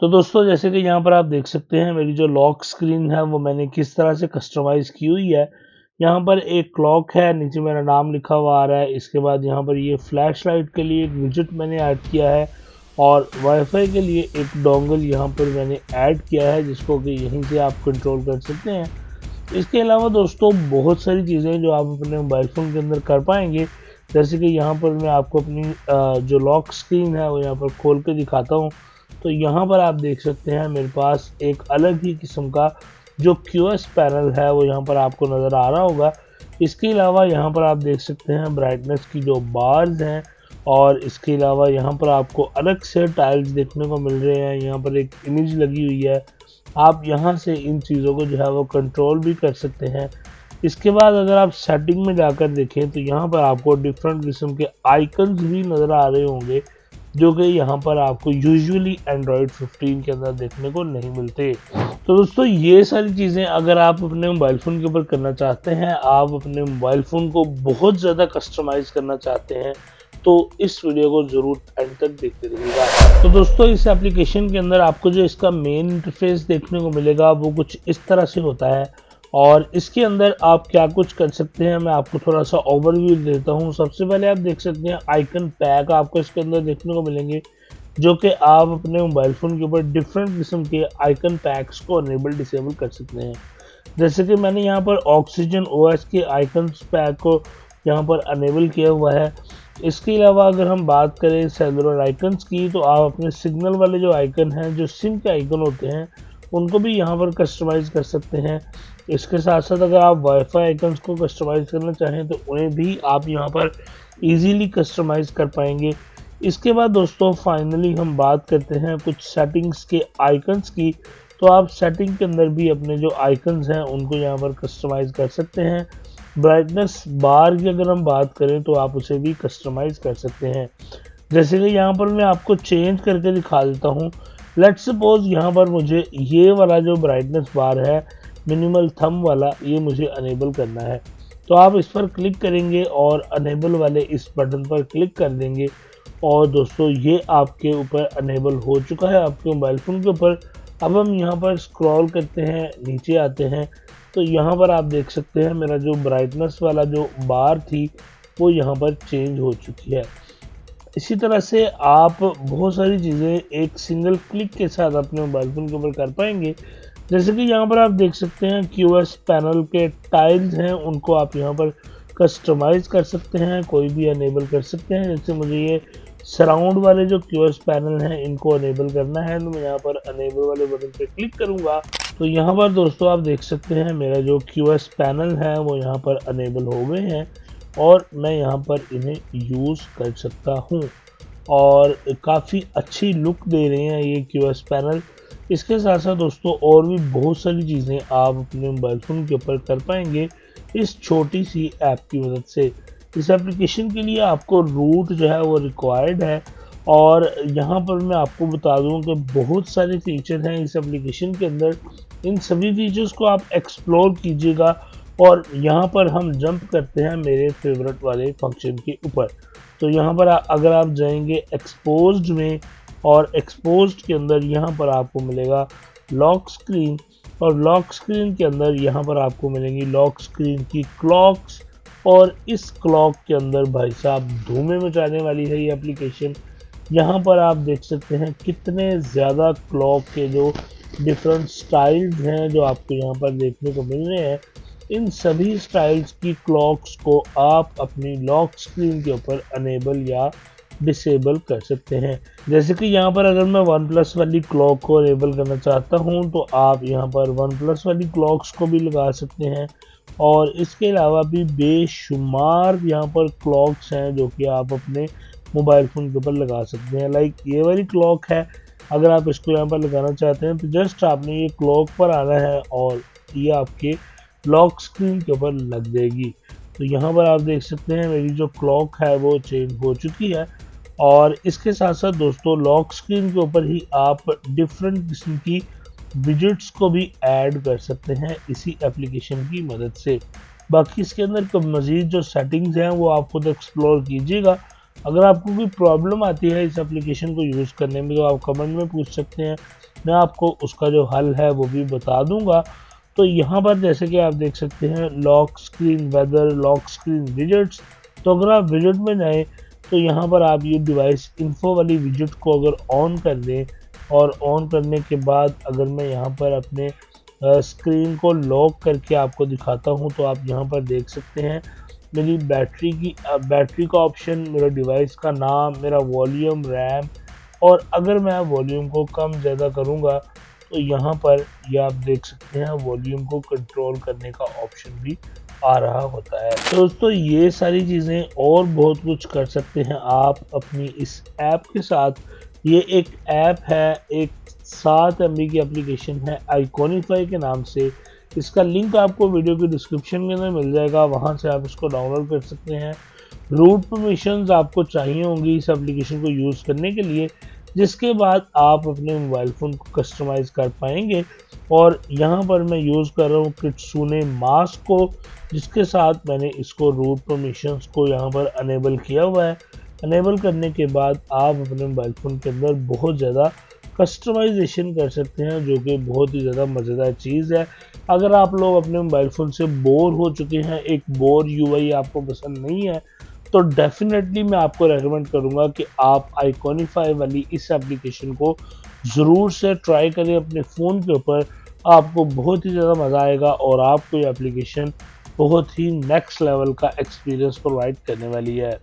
तो दोस्तों जैसे कि यहाँ पर आप देख सकते हैं मेरी जो लॉक स्क्रीन है वो मैंने किस तरह से कस्टमाइज़ की हुई है। यहाँ पर एक क्लॉक है, नीचे मेरा नाम लिखा हुआ आ रहा है। इसके बाद यहाँ पर ये फ्लैश लाइट के लिए एक विजेट मैंने ऐड किया है और वाईफाई के लिए एक डोंगल यहाँ पर मैंने ऐड किया है, जिसको कि यहीं से आप कंट्रोल कर सकते हैं। इसके अलावा दोस्तों बहुत सारी चीज़ें जो आप अपने मोबाइल फ़ोन के अंदर कर पाएंगे, जैसे कि यहाँ पर मैं आपको अपनी जो लॉक स्क्रीन है वो यहाँ पर खोल के दिखाता हूँ। तो यहाँ पर आप देख सकते हैं मेरे पास एक अलग ही किस्म का जो QoS पैनल है वो यहाँ पर आपको नज़र आ रहा होगा। इसके अलावा यहाँ पर आप देख सकते हैं ब्राइटनेस की जो बार्स हैं, और इसके अलावा यहाँ पर आपको अलग से टाइल्स देखने को मिल रहे हैं। यहाँ पर एक इमेज लगी हुई है, आप यहाँ से इन चीज़ों को जो है वो कंट्रोल भी कर सकते हैं। इसके बाद अगर आप सेटिंग में जाकर देखें तो यहाँ पर आपको डिफरेंट किस्म के आइकन्स भी नज़र आ रहे होंगे, जो कि यहाँ पर आपको यूजुअली एंड्रॉयड 15 के अंदर देखने को नहीं मिलते। तो दोस्तों ये सारी चीज़ें अगर आप अपने मोबाइल फ़ोन के ऊपर करना चाहते हैं, आप अपने मोबाइल फ़ोन को बहुत ज़्यादा कस्टमाइज़ करना चाहते हैं, तो इस वीडियो को ज़रूर एंड तक देखते रहिएगा। तो दोस्तों इस एप्लीकेशन के अंदर आपको जो इसका मेन इंटरफेस देखने को मिलेगा वो कुछ इस तरह से होता है, और इसके अंदर आप क्या कुछ कर सकते हैं मैं आपको थोड़ा सा ओवरव्यू देता हूँ। सबसे पहले आप देख सकते हैं आइकन पैक आपको इसके अंदर देखने को मिलेंगे, जो कि आप अपने मोबाइल फ़ोन के ऊपर डिफरेंट किस्म के आइकन पैक्स को अनेबल डिसेबल कर सकते हैं। जैसे कि मैंने यहाँ पर ऑक्सीजन OS के आइकन्स पैक को यहाँ पर अनेबल किया हुआ है। इसके अलावा अगर हम बात करें सेलुलर आइकन्स की, तो आप अपने सिग्नल वाले जो आइकन हैं, जो सिम के आइकन होते हैं, उनको भी यहाँ पर कस्टमाइज़ कर सकते हैं। इसके साथ साथ अगर आप वाईफाई आइकन्स को कस्टमाइज़ करना चाहें तो उन्हें भी आप यहाँ पर इजीली कस्टमाइज़ कर पाएंगे। इसके बाद दोस्तों फाइनली हम बात करते हैं कुछ सेटिंग्स के आइकन्स की। तो आप सेटिंग के अंदर भी अपने जो आइकन्स हैं उनको यहाँ पर कस्टमाइज़ कर सकते हैं। ब्राइटनेस बार की अगर हम बात करें तो आप उसे भी कस्टमाइज़ कर सकते हैं। जैसे कि यहाँ पर मैं आपको चेंज करके दिखा देता हूँ। लेट्स सपोज यहाँ पर मुझे ये वाला जो ब्राइटनेस बार है, मिनिमल थंब वाला, ये मुझे अनेबल करना है। तो आप इस पर क्लिक करेंगे और अनेबल वाले इस बटन पर क्लिक कर देंगे, और दोस्तों ये आपके ऊपर अनेबल हो चुका है आपके मोबाइल फ़ोन के ऊपर। अब हम यहाँ पर स्क्रॉल करते हैं, नीचे आते हैं, तो यहाँ पर आप देख सकते हैं मेरा जो ब्राइटनेस वाला जो बार थी वो यहाँ पर चेंज हो चुकी है। इसी तरह से आप बहुत सारी चीज़ें एक सिंगल क्लिक के साथ अपने मोबाइल फ़ोन के ऊपर कर पाएंगे। जैसे कि यहाँ पर आप देख सकते हैं QoS पैनल के टाइल्स हैं, उनको आप यहाँ पर कस्टमाइज़ कर सकते हैं, कोई भी अनेबल कर सकते हैं। जैसे मुझे ये सराउंड वाले जो QoS पैनल हैं इनको अनेबल करना है, तो मैं यहाँ पर अनेबल वाले बटन पर क्लिक करूँगा। तो यहाँ पर दोस्तों आप देख सकते हैं मेरा जो QoS पैनल है वो यहाँ पर अनेबल हो गए हैं, और मैं यहाँ पर इन्हें यूज़ कर सकता हूँ, और काफ़ी अच्छी लुक दे रहे हैं ये QoS पैनल। इसके साथ साथ दोस्तों और भी बहुत सारी चीज़ें आप अपने मोबाइल फ़ोन के ऊपर कर पाएंगे इस छोटी सी ऐप की मदद से। इस एप्लीकेशन के लिए आपको रूट जो है वो रिक्वायर्ड है, और यहाँ पर मैं आपको बता दूँ कि बहुत सारे फीचर हैं इस एप्लीकेशन के अंदर। इन सभी फीचर्स को आप एक्सप्लोर कीजिएगा, और यहाँ पर हम जंप करते हैं मेरे फेवरेट वाले फंक्शन के ऊपर। तो यहाँ पर अगर आप जाएंगे एक्सपोज्ड में, और एक्सपोज्ड के अंदर यहाँ पर आपको मिलेगा लॉक स्क्रीन, और लॉक स्क्रीन के अंदर यहाँ पर आपको मिलेंगी लॉक स्क्रीन की क्लॉक्स, और इस क्लॉक के अंदर भाई साहब धूमें मचाने वाली है ये एप्लीकेशन। यहाँ पर आप देख सकते हैं कितने ज़्यादा क्लॉक के जो डिफरेंट स्टाइल्स हैं जो आपको यहाँ पर देखने को मिल रहे हैं। इन सभी स्टाइल्स की क्लॉक्स को आप अपनी लॉक स्क्रीन के ऊपर अनेबल या डिसेबल कर सकते हैं। जैसे कि यहाँ पर अगर मैं OnePlus वाली क्लॉक को अनेबल करना चाहता हूँ तो आप यहाँ पर OnePlus वाली क्लॉक्स को भी लगा सकते हैं, और इसके अलावा भी बेशुमार यहाँ पर क्लॉक्स हैं जो कि आप अपने मोबाइल फ़ोन के ऊपर लगा सकते हैं। लाइक ये वाली क्लॉक है, अगर आप इसको यहाँ पर लगाना चाहते हैं तो जस्ट आपने ये क्लॉक पर आना है और ये आपके लॉक स्क्रीन के ऊपर लग जाएगी। तो यहाँ पर आप देख सकते हैं मेरी जो क्लॉक है वो चेंज हो चुकी है, और इसके साथ साथ दोस्तों लॉक स्क्रीन के ऊपर ही आप डिफरेंट किस्म की विजेट्स को भी ऐड कर सकते हैं इसी एप्लीकेशन की मदद से। बाकी इसके अंदर मज़ीद जो सेटिंग्स हैं वो आप खुद एक्सप्लोर कीजिएगा, अगर आपको कोई प्रॉब्लम आती है इस एप्लीकेशन को यूज़ करने में तो आप कमेंट में पूछ सकते हैं, मैं आपको उसका जो हल है वो भी बता दूंगा। तो यहाँ पर जैसे कि आप देख सकते हैं lock screen weather, lock screen widgets. तो अगर आप विजेट में जाएं तो यहाँ पर आप ये डिवाइस इन्फो वाली विजेट को अगर ऑन कर दें और ऑन करने के बाद अगर मैं यहाँ पर अपने स्क्रीन को लॉक करके आपको दिखाता हूँ तो आप यहाँ पर देख सकते हैं मेरी बैटरी का ऑप्शन, मेरा डिवाइस का नाम, मेरा वॉल्यूम, रैम, और अगर मैं वॉल्यूम को कम ज़्यादा करूँगा तो यहाँ पर ये आप देख सकते हैं वॉल्यूम को कंट्रोल करने का ऑप्शन भी आ रहा होता है। तो दोस्तों ये सारी चीज़ें और बहुत कुछ कर सकते हैं आप अपनी इस ऐप के साथ। ये एक ऐप है, एक 7 MB की एप्लीकेशन है आइकॉनिफाई के नाम से। इसका लिंक आपको वीडियो के डिस्क्रिप्शन के अंदर मिल जाएगा, वहाँ से आप इसको डाउनलोड कर सकते हैं। रूट परमिशंस आपको चाहिए होंगी इस एप्लीकेशन को यूज़ करने के लिए, जिसके बाद आप अपने मोबाइल फ़ोन को कस्टमाइज़ कर पाएंगे। और यहाँ पर मैं यूज़ कर रहा हूँ किट्सूने मास्क को, जिसके साथ मैंने इसको रूट परमिशंस को यहाँ पर अनेबल किया हुआ है। अनेबल करने के बाद आप अपने मोबाइल फ़ोन के अंदर बहुत ज़्यादा कस्टमाइजेशन कर सकते हैं, जो कि बहुत ही ज़्यादा मज़ेदार चीज़ है। अगर आप लोग अपने मोबाइल फ़ोन से बोर हो चुके हैं, एक बोर यूआई आपको पसंद नहीं है, तो डेफिनेटली मैं आपको रेकमेंड करूंगा कि आप आइकॉनिफाई वाली इस एप्लीकेशन को ज़रूर से ट्राई करें अपने फ़ोन के ऊपर। आपको बहुत ही ज़्यादा मज़ा आएगा और आपको ये एप्लीकेशन बहुत ही नेक्स्ट लेवल का एक्सपीरियंस प्रोवाइड करने वाली है।